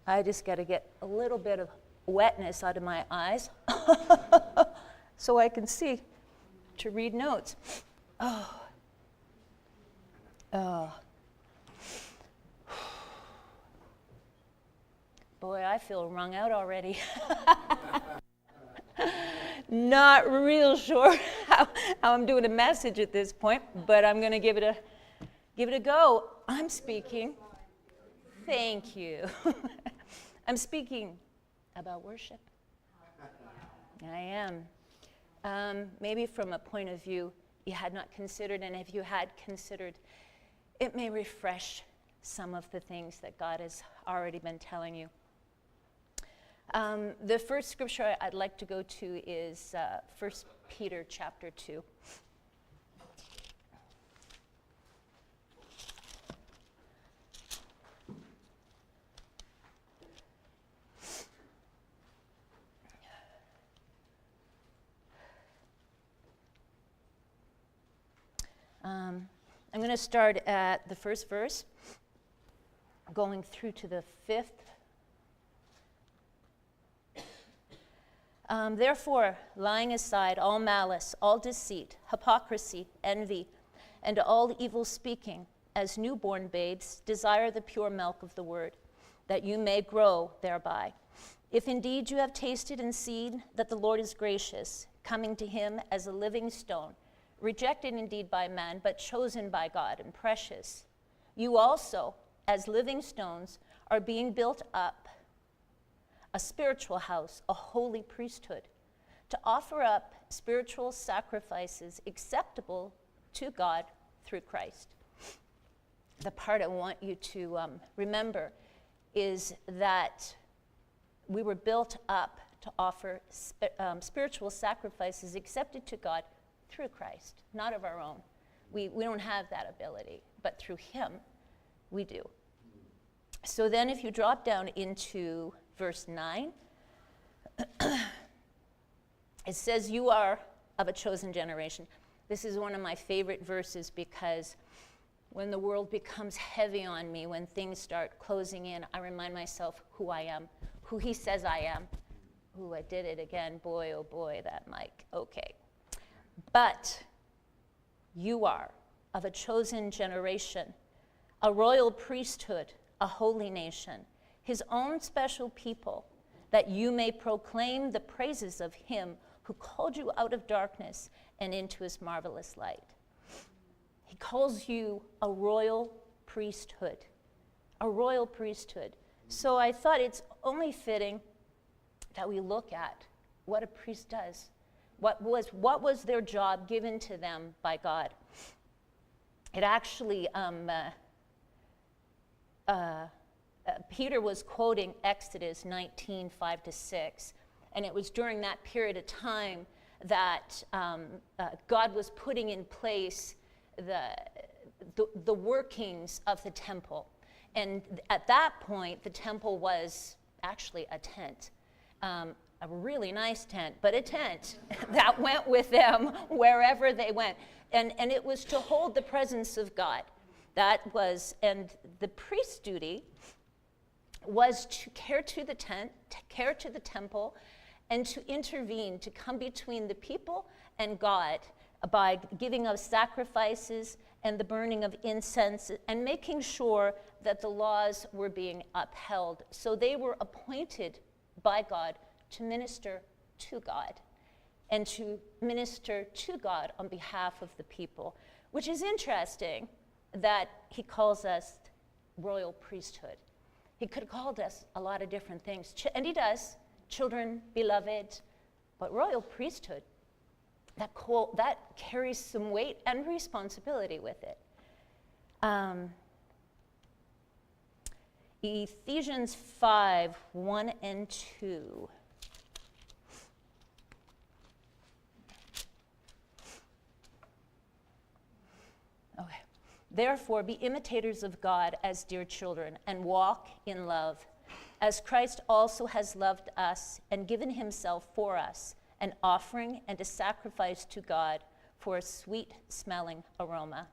I just got to get a little bit of wetness out of my eyes so I can see to read notes. Oh. Boy, I feel wrung out already. Not real sure how I'm doing a message at this point, but I'm going to give it a go. I'm speaking. Thank you. I'm speaking about worship. I am. Maybe from a point of view you had not considered, and if you had considered, it may refresh some of the things that God has already been telling you. The first scripture I'd like to go to is 1 Peter chapter 2. I'm going to start at the first verse, going through to the 5th. Therefore, laying aside all malice, all deceit, hypocrisy, envy, and all evil speaking, as newborn babes, desire the pure milk of the word, that you may grow thereby. If indeed you have tasted and seen that the Lord is gracious, coming to him as a living stone, rejected indeed by man, but chosen by God and precious, you also, as living stones, are being built up a spiritual house, a holy priesthood, to offer up spiritual sacrifices acceptable to God through Christ. The part I want you to remember is that we were built up to offer spiritual sacrifices accepted to God through Christ, not of our own. We don't have that ability, but through him, we do. So then if you drop down into verse 9, it says, you are of a chosen generation. This is one of my favorite verses because when the world becomes heavy on me, when things start closing in, I remind myself who I am, who he says I am. Ooh, I did it again. Boy, oh boy, that mic. Okay. But you are of a chosen generation, a royal priesthood, a holy nation, his own special people, that you may proclaim the praises of him who called you out of darkness and into his marvelous light. He calls you a royal priesthood, a royal priesthood. So I thought it's only fitting that we look at what a priest does. What was their job given to them by God? It actually, Peter was quoting Exodus 19, 5-6, and it was during that period of time that God was putting in place the workings of the temple. And at that point, the temple was actually a tent. A really nice tent, but a tent that went with them wherever they went. And it was to hold the presence of God. That was, and the priest's duty was to care to the tent, to care to the temple, and to intervene, to come between the people and God by giving of sacrifices and the burning of incense and making sure that the laws were being upheld. So they were appointed by God to minister to God and to minister to God on behalf of the people, which is interesting that he calls us royal priesthood. He could have called us a lot of different things, and he does, children, beloved, but royal priesthood, that carries some weight and responsibility with it. Ephesians 5, 1 and 2. Okay. Therefore, be imitators of God as dear children, and walk in love, as Christ also has loved us and given himself for us, an offering and a sacrifice to God for a sweet-smelling aroma.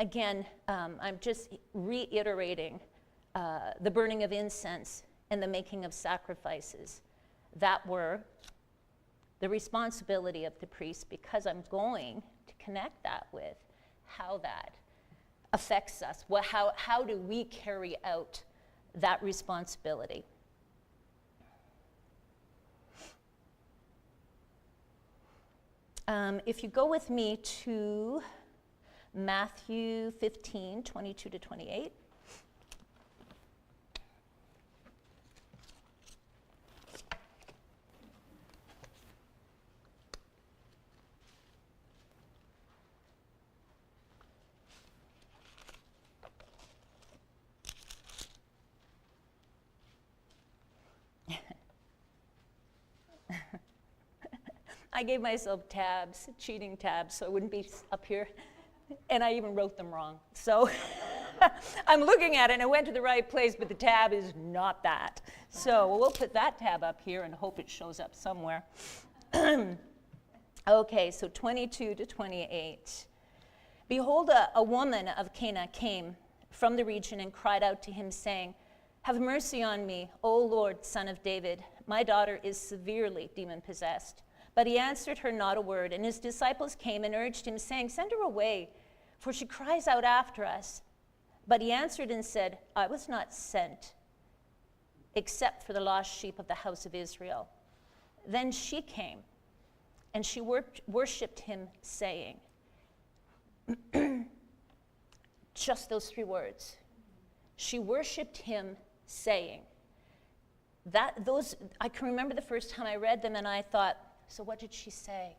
Again, I'm just reiterating the burning of incense and the making of sacrifices that were the responsibility of the priest, because I'm going to connect that with how that affects us. How do we carry out that responsibility? If you go with me to Matthew 15, 22 to 28. I gave myself tabs, cheating tabs, so it wouldn't be up here. And I even wrote them wrong. So I'm looking at it and it went to the right place, but the tab is not that. So we'll put that tab up here and hope it shows up somewhere. Okay, so 22 to 28. Behold, a woman of Cana came from the region and cried out to him, saying, "Have mercy on me, O Lord, Son of David. My daughter is severely demon-possessed." But he answered her not a word, and his disciples came and urged him, saying, "Send her away, for she cries out after us." But he answered and said, "I was not sent except for the lost sheep of the house of Israel." Then she came, and she worshipped him, saying, just those 3 words. She worshipped him, saying. I can remember the first time I read them, and I thought, so what did she say?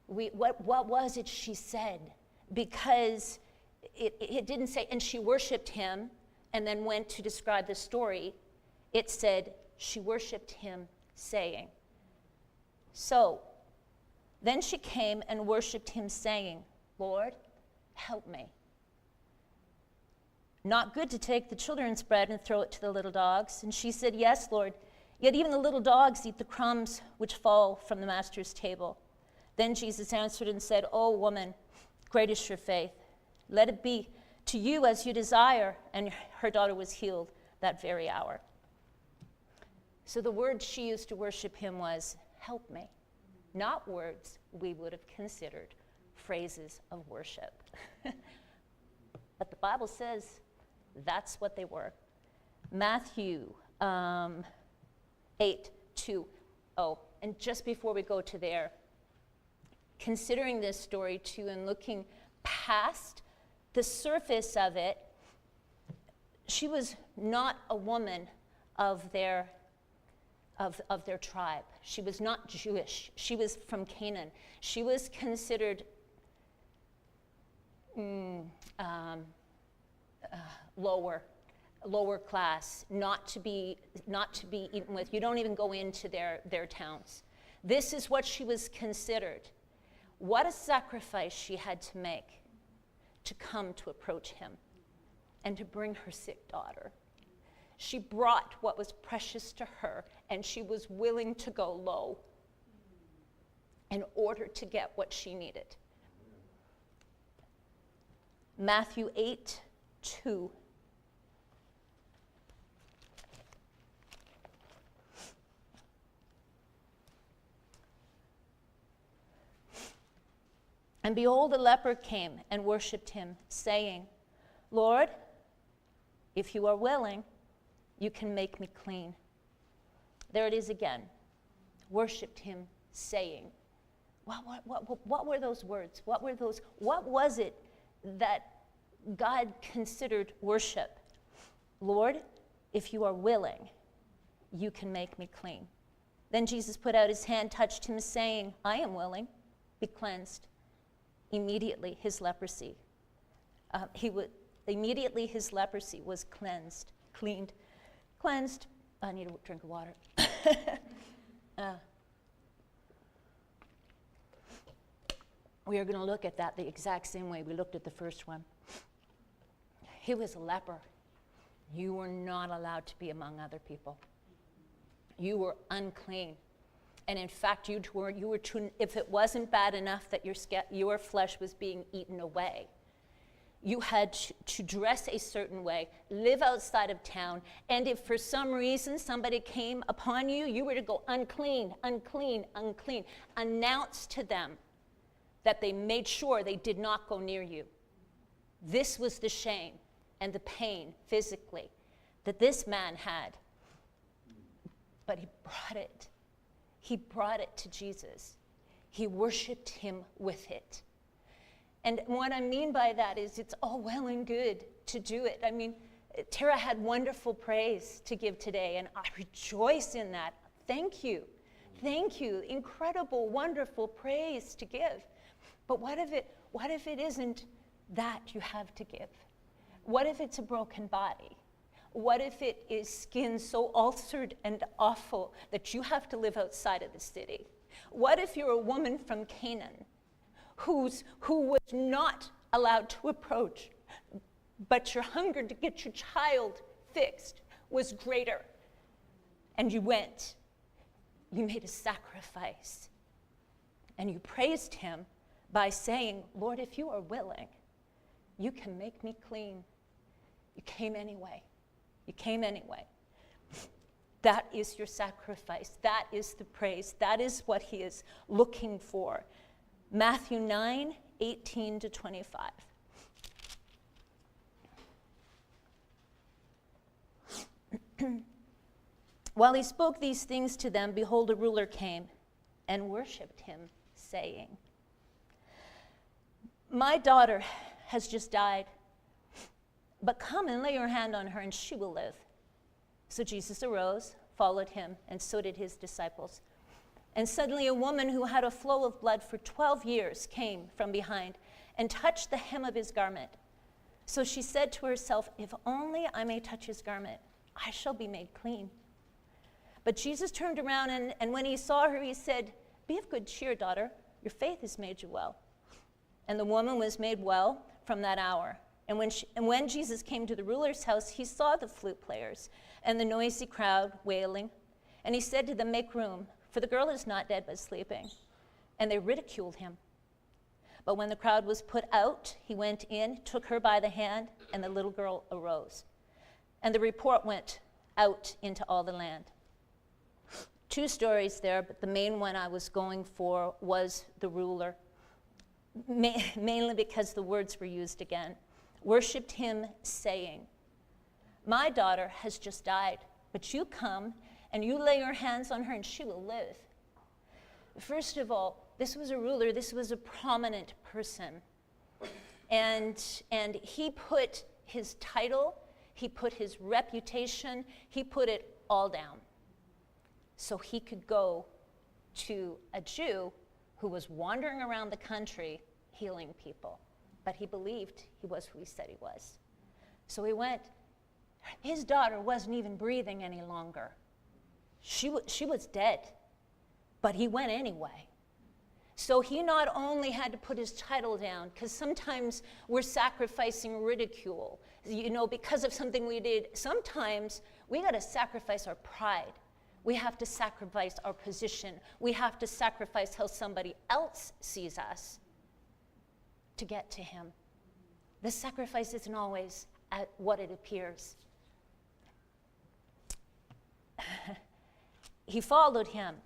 What was it she said? Because it didn't say, and she worshipped him, and then went to describe the story. It said, she worshipped him, saying. So, then she came and worshipped him, saying, "Lord, help me. Not good to take the children's bread and throw it to the little dogs." And she said, "Yes, Lord. Yet even the little dogs eat the crumbs which fall from the master's table." Then Jesus answered and said, "O woman, great is your faith. Let it be to you as you desire." And her daughter was healed that very hour. So the word she used to worship him was, "Help me." Not words we would have considered phrases of worship. But the Bible says that's what they were. Matthew 8:2. Oh, and just before we go to there, considering this story too and looking past the surface of it, she was not a woman of their tribe. She was not Jewish. She was from Canaan. She was considered lower class, not to be eaten with. You don't even go into their towns. This is what she was considered. What a sacrifice she had to make to come to approach him and to bring her sick daughter. She brought what was precious to her, and she was willing to go low in order to get what she needed. Matthew 8:2. And behold, a leper came and worshipped him, saying, "Lord, if you are willing, you can make me clean." There it is again. Worshipped him, saying. What were those words? What was it that God considered worship? "Lord, if you are willing, you can make me clean." Then Jesus put out his hand, touched him, saying, "I am willing, be cleansed." Immediately his leprosy was cleansed. I need a drink of water. We are going to look at that the exact same way we looked at the first one. He was a leper. You were not allowed to be among other people. You were unclean. And in fact, you were if it wasn't bad enough that your flesh was being eaten away, you had to dress a certain way, live outside of town, and if for some reason somebody came upon you, you were to go unclean, unclean, unclean. Announce to them that they made sure they did not go near you. This was the shame and the pain physically that this man had. But he brought it. He brought it to Jesus. He worshiped him with it. And what I mean by that is it's all well and good to do it. I mean, Tara had wonderful praise to give today, and I rejoice in that. Thank you. Thank you. Incredible, wonderful praise to give. But what if it isn't that you have to give? What if it's a broken body? What if it is skin so ulcered and awful that you have to live outside of the city? What if you're a woman from Canaan who was not allowed to approach, but your hunger to get your child fixed was greater, and you went, you made a sacrifice, and you praised him by saying, Lord, if you are willing, you can make me clean. You came anyway. You came anyway. That is your sacrifice. That is the praise. That is what he is looking for. Matthew 9:18-25. While he spoke these things to them, behold, a ruler came and worshipped him, saying, my daughter has just died, but come and lay your hand on her and she will live. So Jesus arose, followed him, and so did his disciples. And suddenly a woman who had a flow of blood for 12 years came from behind and touched the hem of his garment. So she said to herself, if only I may touch his garment, I shall be made clean. But Jesus turned around, and when he saw her, he said, be of good cheer, daughter. Your faith has made you well. And the woman was made well from that hour. And when Jesus came to the ruler's house, he saw the flute players and the noisy crowd wailing. And he said to them, make room, for the girl is not dead but sleeping. And they ridiculed him. But when the crowd was put out, he went in, took her by the hand, and the little girl arose. And the report went out into all the land. Two stories there, but the main one I was going for was the ruler, mainly because the words were used again. Worshipped him, saying, my daughter has just died, but you come and you lay your hands on her and she will live. First of all, this was a ruler, this was a prominent person. And he put his title, he put his reputation, he put it all down. So he could go to a Jew who was wandering around the country healing people. But he believed he was who he said he was. So he went. His daughter wasn't even breathing any longer. She was dead, but he went anyway. So he not only had to put his title down, because sometimes we're sacrificing ridicule, because of something we did. Sometimes we got to sacrifice our pride. We have to sacrifice our position. We have to sacrifice how somebody else sees us to get to him. The sacrifice isn't always at what it appears. He followed him,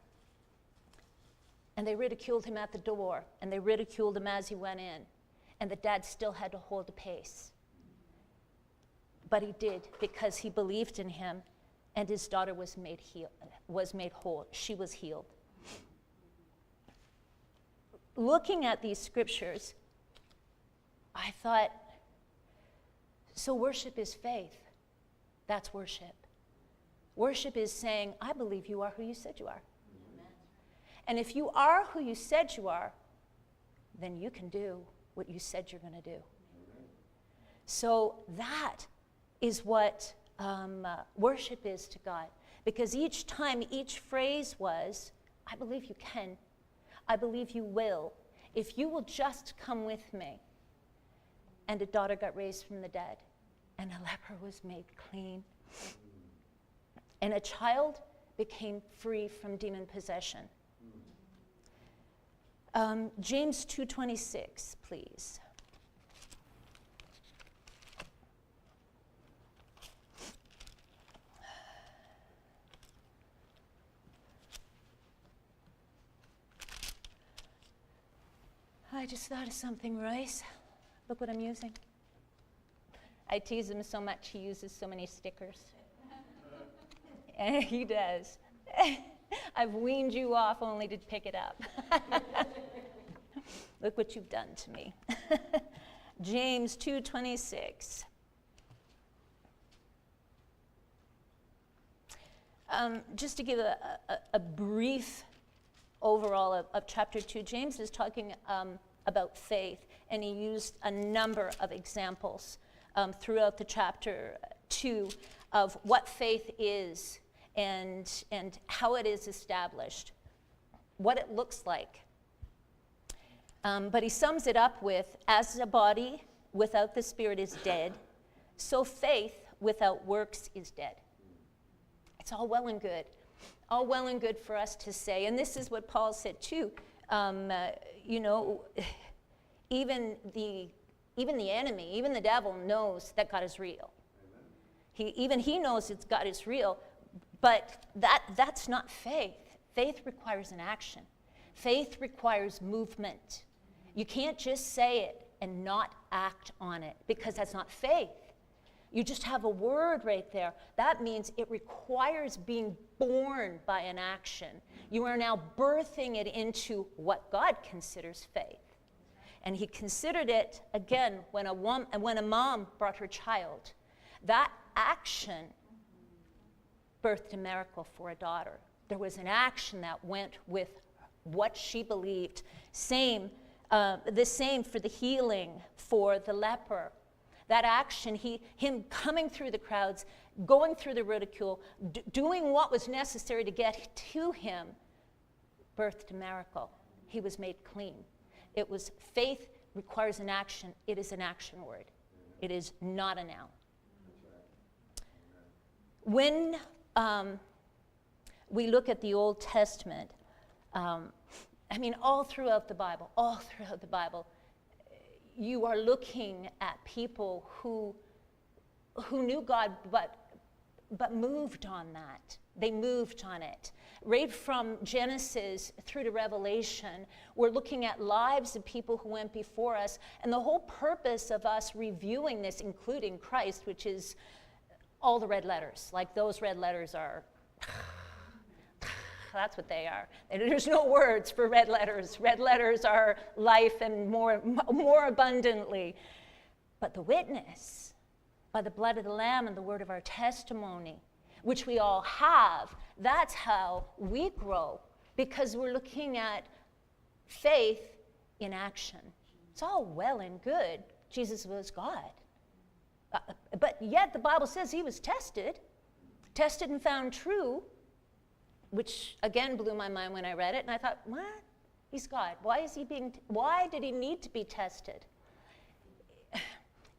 and they ridiculed him at the door, and they ridiculed him as he went in, and the dad still had to hold the pace. But he did, because he believed in him, and his daughter was made whole. She was healed. Looking at these scriptures, I thought, so worship is faith. That's worship. Worship is saying, I believe you are who you said you are. Amen. And if you are who you said you are, then you can do what you said you're going to do. Amen. So that is what worship is to God. Because each time, each phrase was, I believe you can. I believe you will. If you will just come with me. And a daughter got raised from the dead. And a leper was made clean. And a child became free from demon possession. James 2:26, please. I just thought of something, Royce. Look what I'm using. I tease him so much, he uses so many stickers. And he does. I've weaned you off only to pick it up. Look what you've done to me. James 2:26. Just to give a brief overall of chapter 2, James is talking about faith, and he used a number of examples throughout the chapter 2 of what faith is and how it is established, what it looks like. But he sums it up with, as a body without the Spirit is dead, so faith without works is dead. It's all well and good. All well and good for us to say. And this is what Paul said too. Even the enemy, even the devil knows that God is real. He knows that God is real, but that's not faith. Faith requires an action. Faith requires movement. You can't just say it and not act on it, because that's not faith. You just have a word right there. That means it requires being born by an action. You are now birthing it into what God considers faith. And he considered it, again, when a mom brought her child. That action birthed a miracle for a daughter. There was an action that went with what she believed. The same for the healing for the leper. That action, him coming through the crowds, going through the ridicule, doing what was necessary to get to him, birthed a miracle. He was made clean. It was faith requires an action. It is an action word. It is not a noun. When we look at the Old Testament, all throughout the Bible, you are looking at people who knew God, but moved on that. They moved on it. Right from Genesis through to Revelation, we're looking at lives of people who went before us, and the whole purpose of us reviewing this, including Christ, which is all the red letters. Like those red letters are... That's what they are. There's no words for red letters. Red letters are life and more abundantly. But the witness, by the blood of the Lamb and the word of our testimony, which we all have, that's how we grow, because we're looking at faith in action. It's all well and good. Jesus was God. But yet the Bible says he was tested and found true, which again blew my mind when I read it, and I thought, what? He's God. Why did he need to be tested?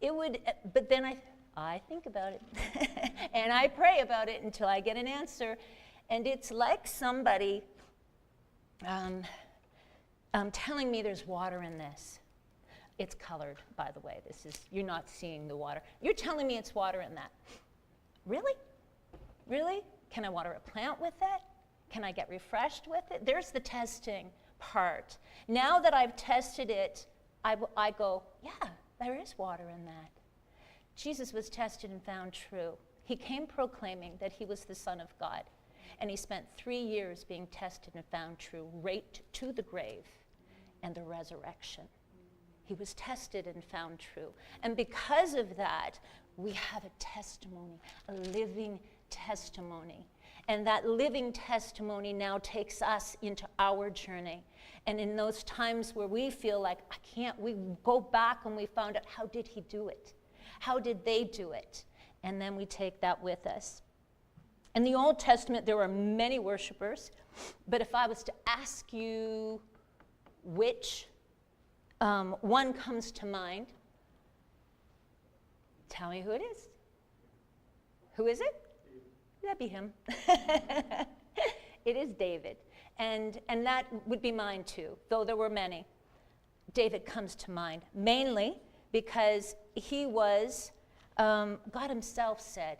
But then I think about it, and I pray about it until I get an answer, and it's like somebody telling me there's water in this. It's colored, by the way. You're not seeing the water. You're telling me it's water in that. Really? Really? Can I water a plant with it? Can I get refreshed with it? There's the testing part. Now that I've tested it, I go, yeah, there is water in that. Jesus was tested and found true. He came proclaiming that he was the Son of God. And he spent 3 years being tested and found true, right to the grave and the resurrection. He was tested and found true. And because of that, we have a testimony, a living testimony. And that living testimony now takes us into our journey. And in those times where we feel like, I can't, we go back and we found out, how did he do it? How did they do it? And then we take that with us. In the Old Testament, there were many worshipers. But if I was to ask you which one comes to mind, tell me who it is. Who is it? That'd be him. It is David. And that would be mine too, though there were many. David comes to mind, mainly because he was, God himself said,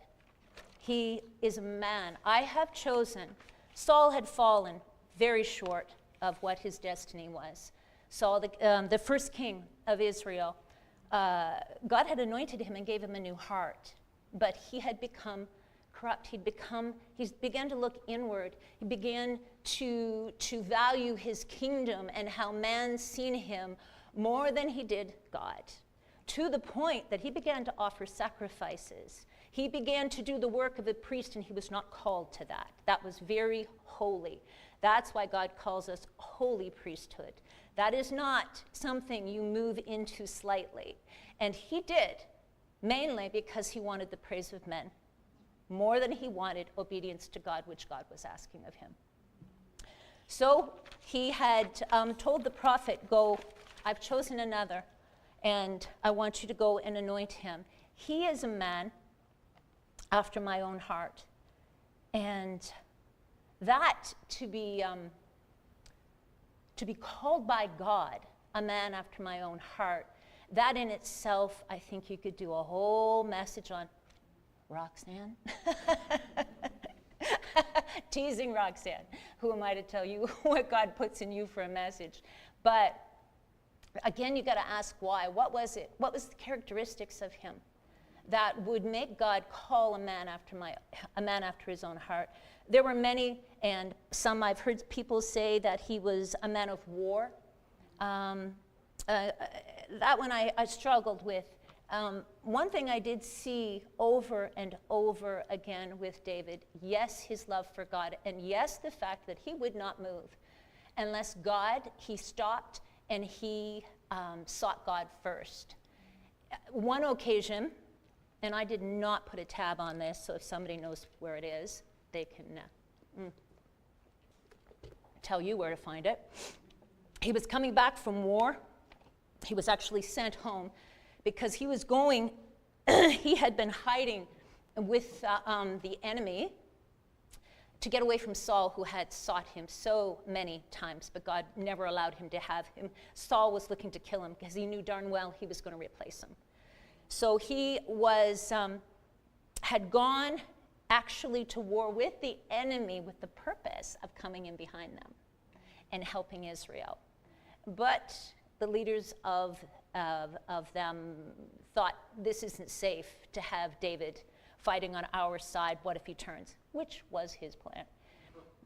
he is a man I have chosen. Saul had fallen very short of what his destiny was. Saul, the first king of Israel, God had anointed him and gave him a new heart, but he had become corrupt. He began to look inward. He began to value his kingdom and how man seen him more than he did God, to the point that he began to offer sacrifices. He began to do the work of a priest, and he was not called to that. That was very holy. That's why God calls us holy priesthood. That is not something you move into slightly. And he did, mainly because he wanted the praise of men, more than he wanted obedience to God, which God was asking of him. So he had told the prophet, go, I've chosen another, and I want you to go and anoint him. He is a man after my own heart. And that to be called by God, a man after my own heart, that in itself, I think you could do a whole message on. Roxanne? Teasing Roxanne. Who am I to tell you what God puts in you for a message? But again, you got to ask why. What was it? What was the characteristics of him that would make God call a man after his own heart? There were many, and some I've heard people say that he was a man of war. That one I struggled with. One thing I did see over and over again with David, yes, his love for God, and yes, the fact that he would not move unless he stopped and he sought God first. One occasion, and I did not put a tab on this, so if somebody knows where it is, they can tell you where to find it. He was coming back from war. He was actually sent home because he was going, he had been hiding with the enemy to get away from Saul, who had sought him so many times, but God never allowed him to have him. Saul was looking to kill him because he knew darn well he was going to replace him. So he was, had gone actually to war with the enemy with the purpose of coming in behind them and helping Israel. But the leaders of them thought, this isn't safe to have David fighting on our side. What if he turns? Which was his plan.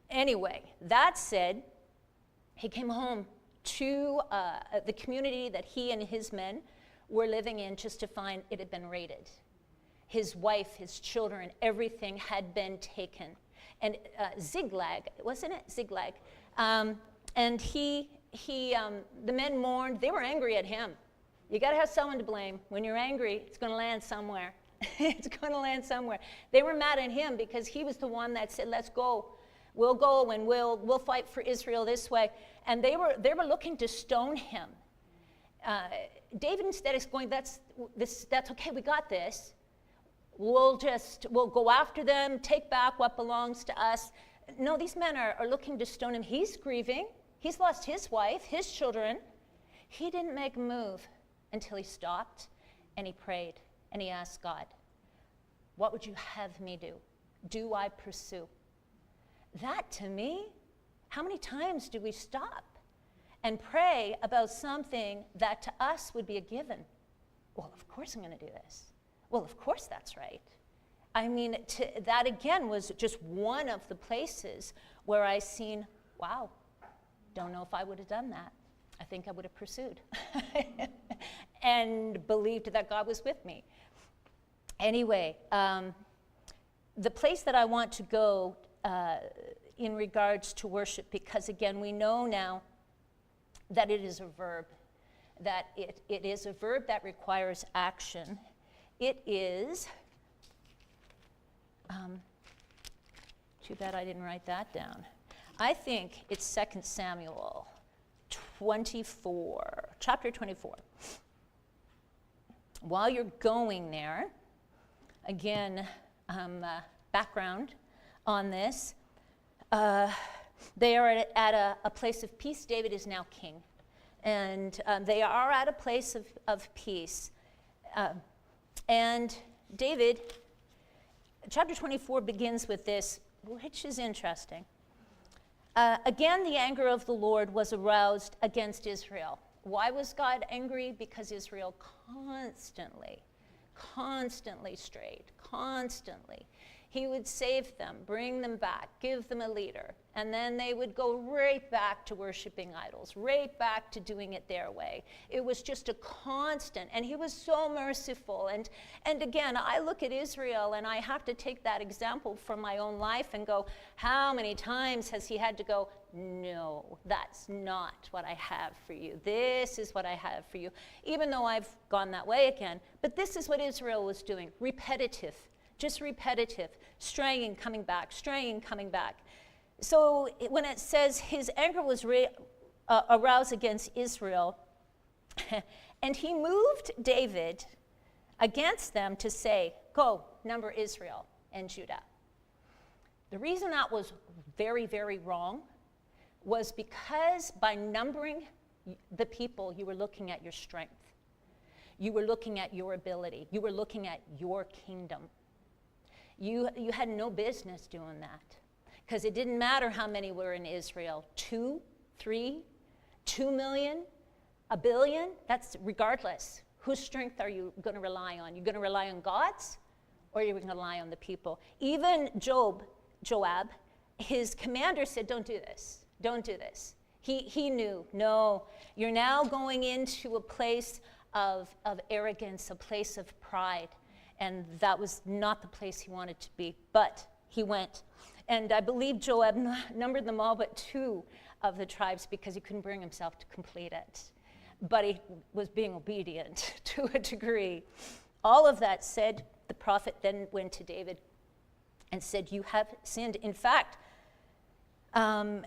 Anyway, that said, he came home to the community that he and his men were living in, just to find it had been raided. His wife, his children, everything had been taken. And Ziklag, wasn't it? Ziklag. And the men mourned. They were angry at him. You got to have someone to blame. When you're angry, it's going to land somewhere. It's going to land somewhere. They were mad at him because he was the one that said, let's go. We'll go and we'll fight for Israel this way. And they were looking to stone him. David instead is going, that's okay, we got this. We'll go after them, take back what belongs to us. No, these men are looking to stone him. He's grieving. He's lost his wife, his children. He didn't make a move until he stopped and he prayed and he asked God, what would you have me do? Do I pursue? That to me, how many times do we stop and pray about something that to us would be a given? Well, of course I'm going to do this. Well, of course that's right. I mean, that again was just one of the places where I seen, wow, don't know if I would have done that. I think I would have pursued and believed that God was with me. Anyway, the place that I want to go in regards to worship, because again, we know now that it is a verb, that it is a verb that requires action. It is, too bad I didn't write that down. I think it's 2 Samuel 24, chapter 24. While you're going there, again, background on this, they are at a place of peace. David is now king. And they are at a place of peace. And David, chapter 24 begins with this, which is interesting. Again, the anger of the Lord was aroused against Israel. Why was God angry? Because Israel constantly strayed, constantly. He would save them, bring them back, give them a leader, and then they would go right back to worshiping idols, right back to doing it their way. It was just a constant, and he was so merciful. And again, I look at Israel, and I have to take that example from my own life and go, how many times has he had to go, no, that's not what I have for you. This is what I have for you, even though I've gone that way again. But this is what Israel was doing, repetitive. Just repetitive, straying, coming back, straying, coming back. So when it says his anger was aroused against Israel, and he moved David against them to say, go, number Israel and Judah. The reason that was very, very wrong was because by numbering the people, you were looking at your strength. You were looking at your ability. You were looking at your kingdom. You had no business doing that, because it didn't matter how many were in Israel. 2, 3, 2 million, a billion, that's regardless. Whose strength are you going to rely on? You're going to rely on God's, or you're going to rely on the people? Even Joab, his commander said, don't do this, don't do this. He knew, no, you're now going into a place of arrogance, a place of pride. And that was not the place he wanted to be, but he went. And I believe Joab numbered them all but 2 of the tribes because he couldn't bring himself to complete it. But he was being obedient to a degree. All of that said, the prophet then went to David and said, you have sinned. In fact,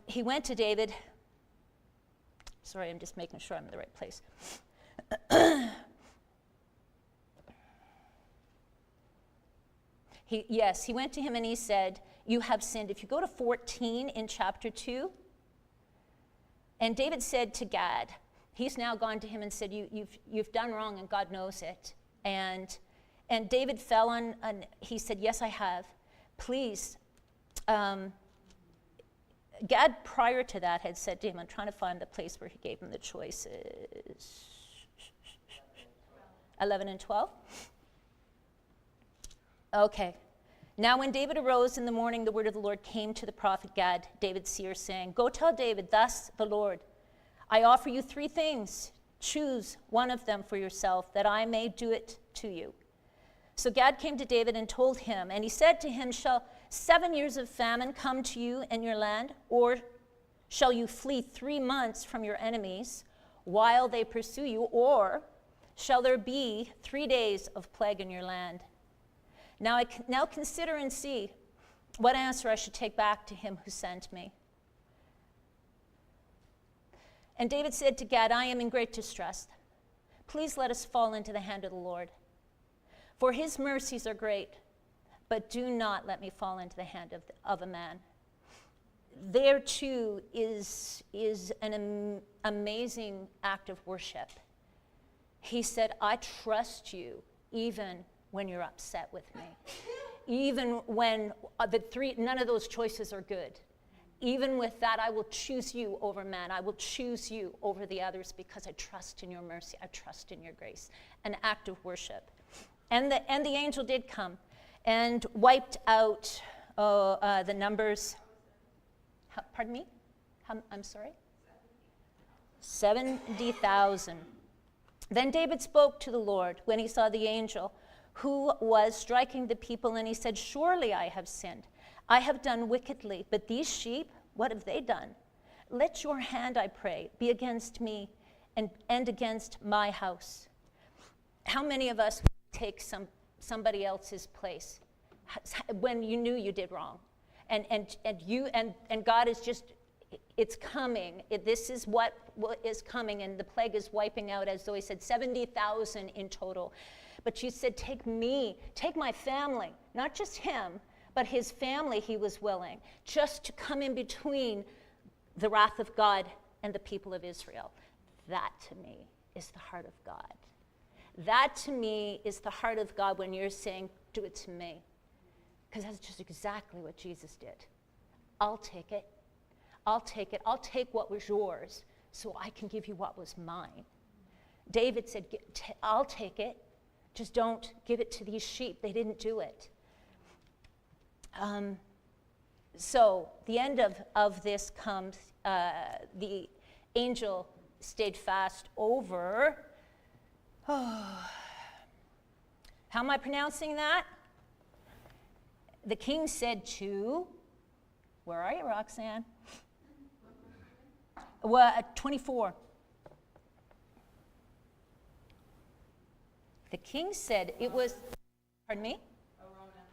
he went to David. Sorry, I'm just making sure I'm in the right place. He went to him and he said, you have sinned. If you go to 14 in chapter 2, and David said to Gad, he's now gone to him and said, you've done wrong and God knows it. And David fell on, he said, yes, I have. Please. Gad, prior to that, had said to him, I'm trying to find the place where he gave him the choices. 11 and 12. Okay. Now when David arose in the morning, the word of the Lord came to the prophet Gad, David's seer, saying, go tell David, thus the Lord, I offer you 3 things. Choose one of them for yourself, that I may do it to you. So Gad came to David and told him, and he said to him, shall 7 years of famine come to you and your land, or shall you flee 3 months from your enemies while they pursue you, or shall there be 3 days of plague in your land? Now consider and see what answer I should take back to him who sent me. And David said to Gad, I am in great distress. Please let us fall into the hand of the Lord. For his mercies are great, but do not let me fall into the hand of a man. There too is an amazing act of worship. He said, I trust you even when you're upset with me. Even when none of those choices are good. Even with that, I will choose you over man. I will choose you over the others because I trust in your mercy. I trust in your grace. An act of worship. And the angel did come and wiped out the numbers. Pardon me? I'm sorry? 70,000. Then David spoke to the Lord when he saw the angel who was striking the people, and he said, surely I have sinned. I have done wickedly, but these sheep, what have they done? Let your hand, I pray, be against me and against my house. How many of us take somebody else's place when you knew you did wrong? And God is just, it's coming. This is what is coming, and the plague is wiping out, as though he said, 70,000 in total. But you said, take me, take my family, not just him, but his family he was willing, just to come in between the wrath of God and the people of Israel. That to me is the heart of God. That to me is the heart of God when you're saying, do it to me. Because that's just exactly what Jesus did. I'll take it. I'll take it. I'll take what was yours so I can give you what was mine. David said, I'll take it. Just don't give it to these sheep. They didn't do it. So the end of this comes, the angel stayed fast over, how am I pronouncing that? The king said to, where are you, Roxanne? 24. The king said it was, pardon me? Arona.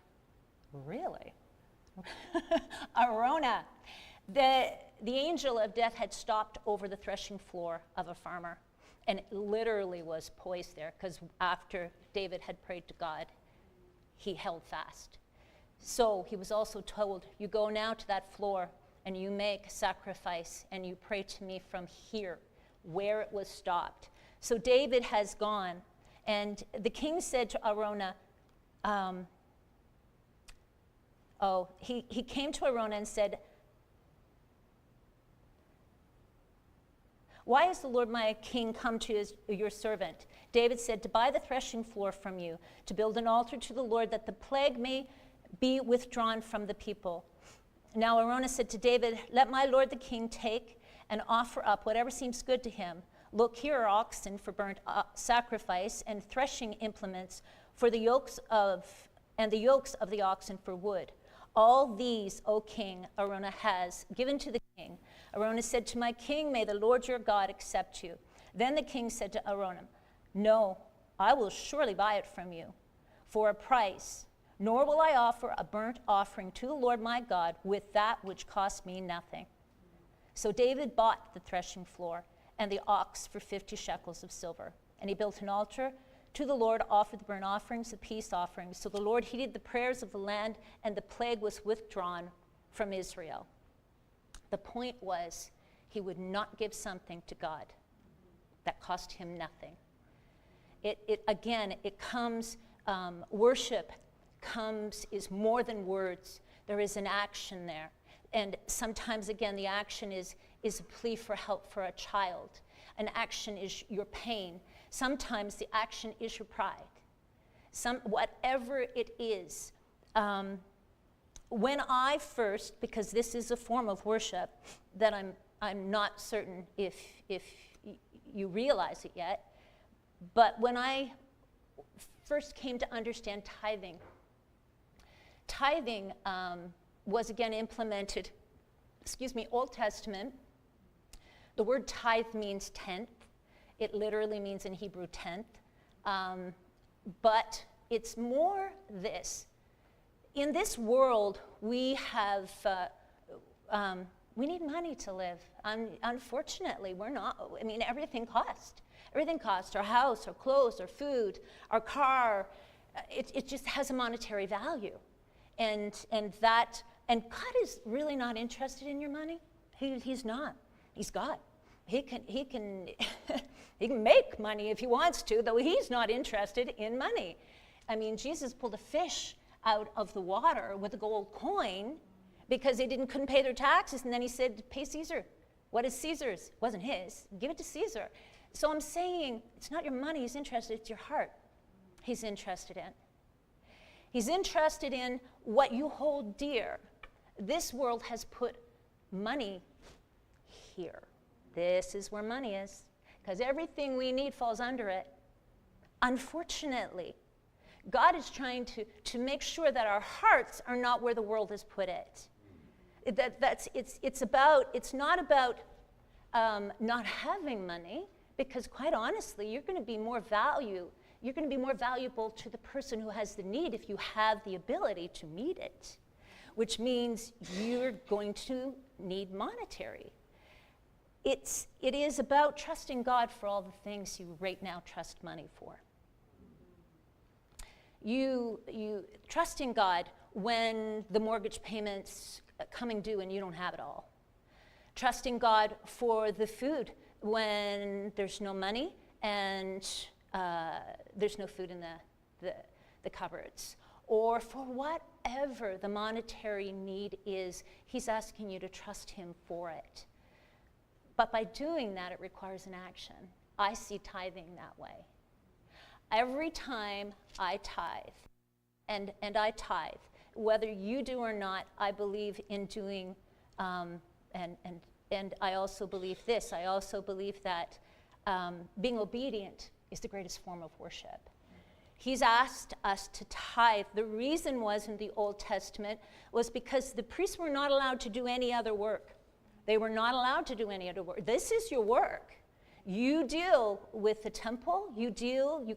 Really? Arona. The angel of death had stopped over the threshing floor of a farmer, and it literally was poised there, because after David had prayed to God, he held fast. So he was also told, you go now to that floor and you make sacrifice and you pray to me from here, where it was stopped. So David has gone, and the king said to Arona, he came to Arona and said, why has the Lord my king come to your servant? David said, to buy the threshing floor from you, to build an altar to the Lord, that the plague may be withdrawn from the people. Now Arona said to David, let my lord the king take and offer up whatever seems good to him. Look, here are oxen for burnt sacrifice, and threshing implements for the yokes of the oxen for wood. All these, O king, Arona has given to the king. Arona said to my king, may the Lord your God accept you. Then the king said to Arona, no, I will surely buy it from you for a price, nor will I offer a burnt offering to the Lord my God with that which cost me nothing. So David bought the threshing floor and the ox for 50 shekels of silver. And he built an altar to the Lord, offered the burnt offerings, the peace offerings. So the Lord heeded the prayers of the land, and the plague was withdrawn from Israel. The point was, he would not give something to God that cost him nothing. It comes, worship is more than words. There is an action there. And sometimes, again, the action is a plea for help for a child. An action is your pain. Sometimes the action is your pride. Whatever it is. When I first, because this is a form of worship that I'm not certain if you realize it yet, but when I first came to understand tithing was again implemented, Old Testament. The word tithe means tenth. It literally means in Hebrew tenth. But it's more this. In this world, we have, we need money to live. Unfortunately, we're not, everything costs. Everything costs, our house, our clothes, our food, our car. It just has a monetary value. And God is really not interested in your money. He's not. He's God. He can make money if he wants to, though he's not interested in money. Jesus pulled a fish out of the water with a gold coin because they couldn't pay their taxes, and then he said, pay Caesar. What is Caesar's? It wasn't his. Give it to Caesar. So I'm saying it's not your money he's interested, it's your heart he's interested in. He's interested in what you hold dear. This world has put money here. This is where money is, because everything we need falls under it. Unfortunately, God is trying to make sure that our hearts are not where the world has put it. It's not about not having money, because quite honestly, you're going to be more valuable to the person who has the need if you have the ability to meet it, which means you're going to need monetary. It is about trusting God for all the things you right now trust money for. You trusting God when the mortgage payment's coming due and you don't have it all. Trusting God for the food when there's no money and there's no food in the cupboards. or for whatever the monetary need is, he's asking you to trust him for it. But by doing that, it requires an action. I see tithing that way. Every time I tithe, and I tithe, whether you do or not, I believe in doing, and I also believe this. I also believe that being obedient is the greatest form of worship. He's asked us to tithe. The reason was in the Old Testament was because the priests were not allowed to do any other work. They were not allowed to do any other work. This is your work. You deal with the temple. You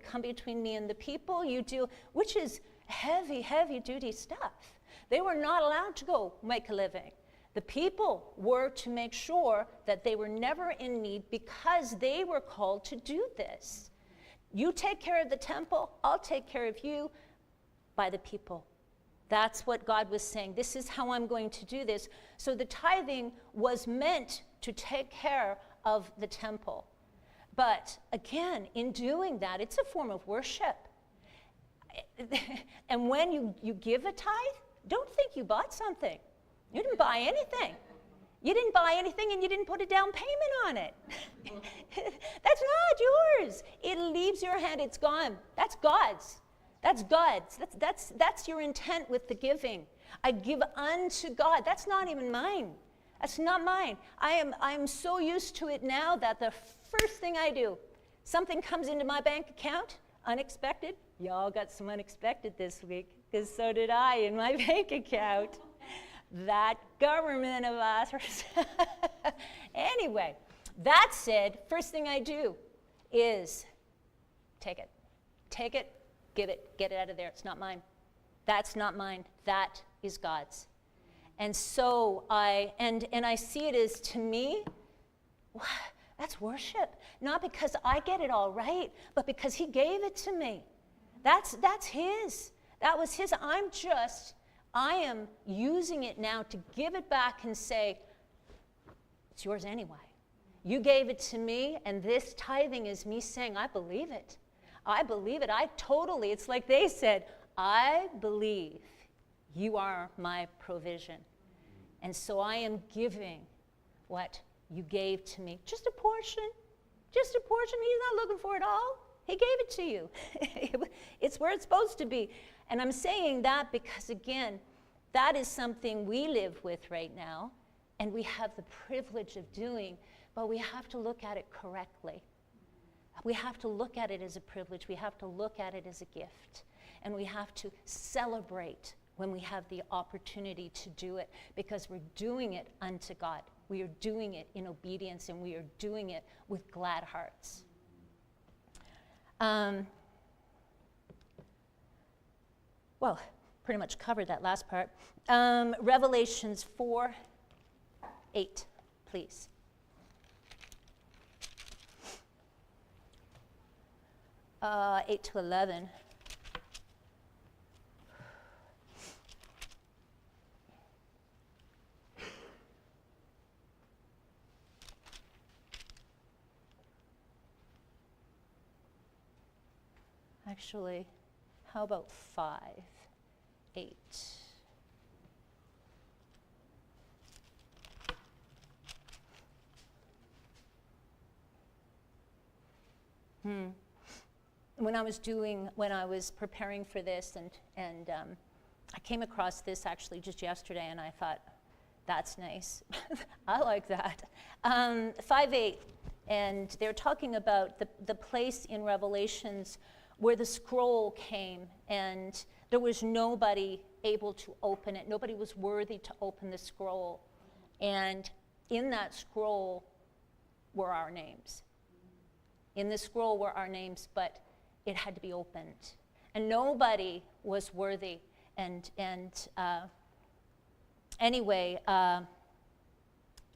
come between me and the people. You deal, which is heavy, heavy duty stuff. They were not allowed to go make a living. The people were to make sure that they were never in need because they were called to do this. You take care of the temple, I'll take care of you by the people. That's what God was saying. This is how I'm going to do this. So the tithing was meant to take care of the temple. But again, in doing that, it's a form of worship. And when you give a tithe, don't think you bought something. You didn't buy anything. You didn't buy anything and you didn't put a down payment on it. That's not yours. It leaves your hand, it's gone. That's God's. That's God's. That's your intent with the giving. I give unto God. That's not even mine. That's not mine. I'm so used to it now that the first thing I do, something comes into my bank account, unexpected. Y'all got some unexpected this week, because so did I in my bank account. That government of ours. Anyway, that said, first thing I do is take it. Take it, give it, get it out of there. It's not mine. That's not mine. That is God's. And so I see it as, to me, that's worship. Not because I get it all right, but because he gave it to me. That's his. That was his. I am using it now to give it back and say, it's yours anyway. You gave it to me, and this tithing is me saying, I believe it. I believe it. It's like they said, I believe you are my provision. And so I am giving what you gave to me. Just a portion. Just a portion. He's not looking for it all. He gave it to you. It's where it's supposed to be. And I'm saying that because, again, that is something we live with right now, and we have the privilege of doing, but we have to look at it correctly. We have to look at it as a privilege. We have to look at it as a gift. And we have to celebrate when we have the opportunity to do it, because we're doing it unto God. We are doing it in obedience, and we are doing it with glad hearts. Well, pretty much covered that last part. Revelations 4:8, please. Uh, 8 to 11. Actually, how about 5:8? When I was preparing for this, and I came across this actually just yesterday, and I thought, that's nice. I like that. 5:8, and they're talking about the place in Revelations where the scroll came, and there was nobody able to open it. Nobody was worthy to open the scroll. And in that scroll were our names. In the scroll were our names, but it had to be opened. And nobody was worthy. Anyway,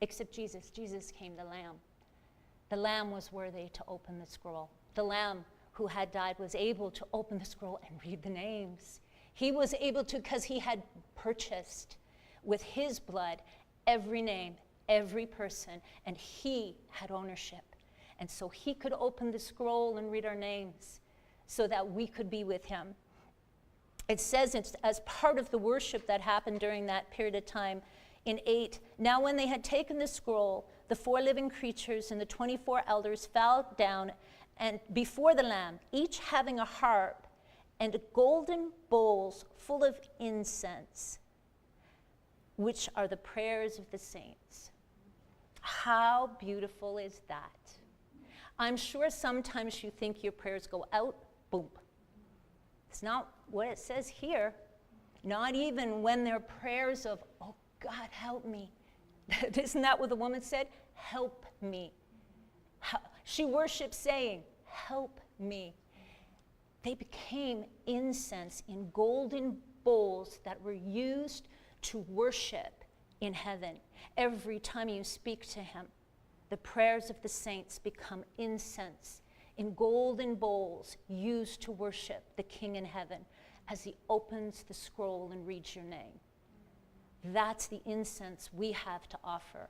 except Jesus. Jesus came, the Lamb. The Lamb was worthy to open the scroll. The Lamb who had died was able to open the scroll and read the names. He was able to, because he had purchased with his blood every name, every person, and he had ownership. And so he could open the scroll and read our names so that we could be with him. It says it's as part of the worship that happened during that period of time in 8. Now when they had taken the scroll, the 4 living creatures and the 24 elders fell down and before the Lamb, each having a harp and golden bowls full of incense, which are the prayers of the saints. How beautiful is that? I'm sure sometimes you think your prayers go out, boom. It's not what it says here. Not even when they're prayers of, oh, God, help me. Isn't that what the woman said? Help me. She worshiped saying, help me. They became incense in golden bowls that were used to worship in heaven. Every time you speak to him, the prayers of the saints become incense in golden bowls used to worship the King in heaven as he opens the scroll and reads your name. That's the incense we have to offer.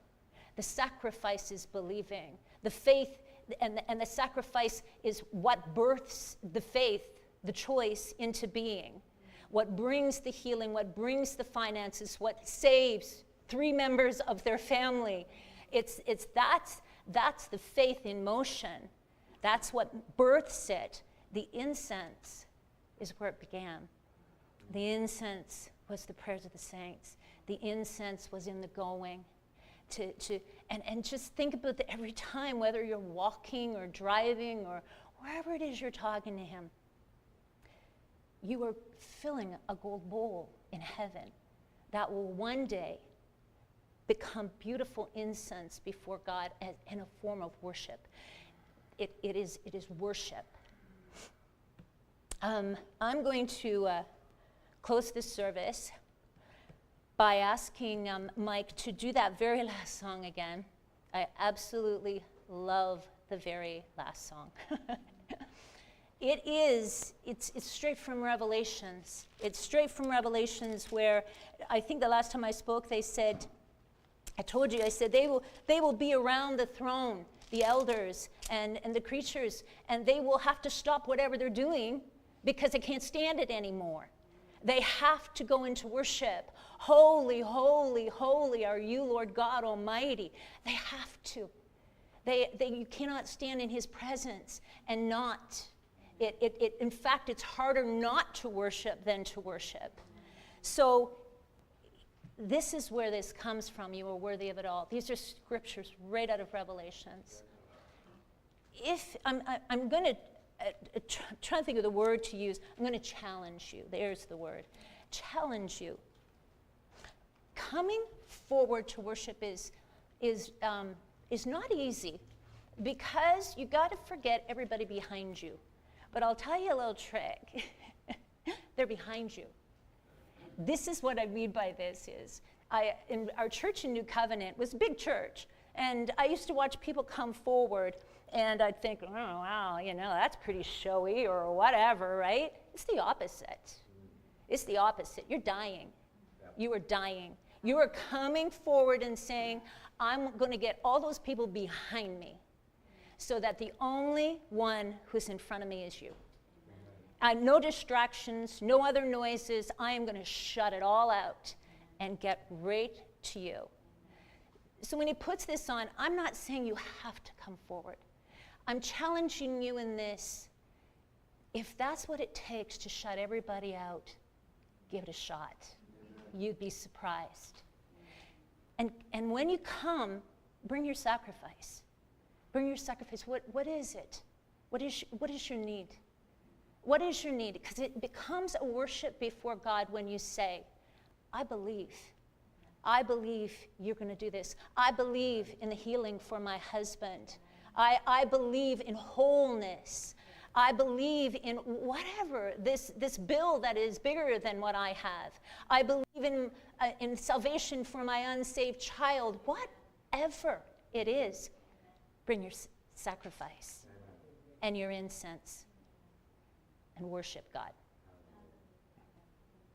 The sacrifice is believing. The faith and the sacrifice is what births the faith, the choice into being. What brings the healing, what brings the finances, what saves 3 members of their family. That's the faith in motion. That's what births it. The incense is where it began. The incense was the prayers of the saints. The incense was in the going. And just think about that every time, whether you're walking or driving or wherever it is you're talking to him, you are filling a gold bowl in heaven that will one day become beautiful incense before God in a form of worship. It is worship. I'm going to close this service by asking Mike to do that very last song again. I absolutely love the very last song. It's straight from Revelations. It's straight from Revelations where I think the last time I spoke, they said, I told you, I said, they will be around the throne, the elders and the creatures, and they will have to stop whatever they're doing because they can't stand it anymore. They have to go into worship. Holy, holy, holy are you, Lord God Almighty. They have to. You cannot stand in his presence and not. In fact, it's harder not to worship than to worship. So this is where this comes from. You are worthy of it all. These are scriptures right out of Revelations. If I'm going to try to think of the word to use. I'm going to challenge you. There's the word. Challenge you. Coming forward to worship is not easy because you got to forget everybody behind you. But I'll tell you a little trick. They're behind you. This is what I mean by this is, in our church in New Covenant was a big church, and I used to watch people come forward, and I'd think, oh, wow, that's pretty showy or whatever, right? It's the opposite. It's the opposite. You're dying. You are dying. You are coming forward and saying, I'm going to get all those people behind me so that the only one who's in front of me is you. No distractions, no other noises. I am going to shut it all out and get right to you. So when he puts this on, I'm not saying you have to come forward. I'm challenging you in this. If that's what it takes to shut everybody out, give it a shot. You'd be surprised. And when you come, bring your sacrifice. Bring your sacrifice. What is it? What is your need? What is your need? Because it becomes a worship before God when you say, I believe. I believe you're going to do this. I believe in the healing for my husband. I believe in wholeness. I believe in whatever, this bill that is bigger than what I have. I believe in salvation for my unsaved child. Whatever it is, bring your sacrifice and your incense and worship God.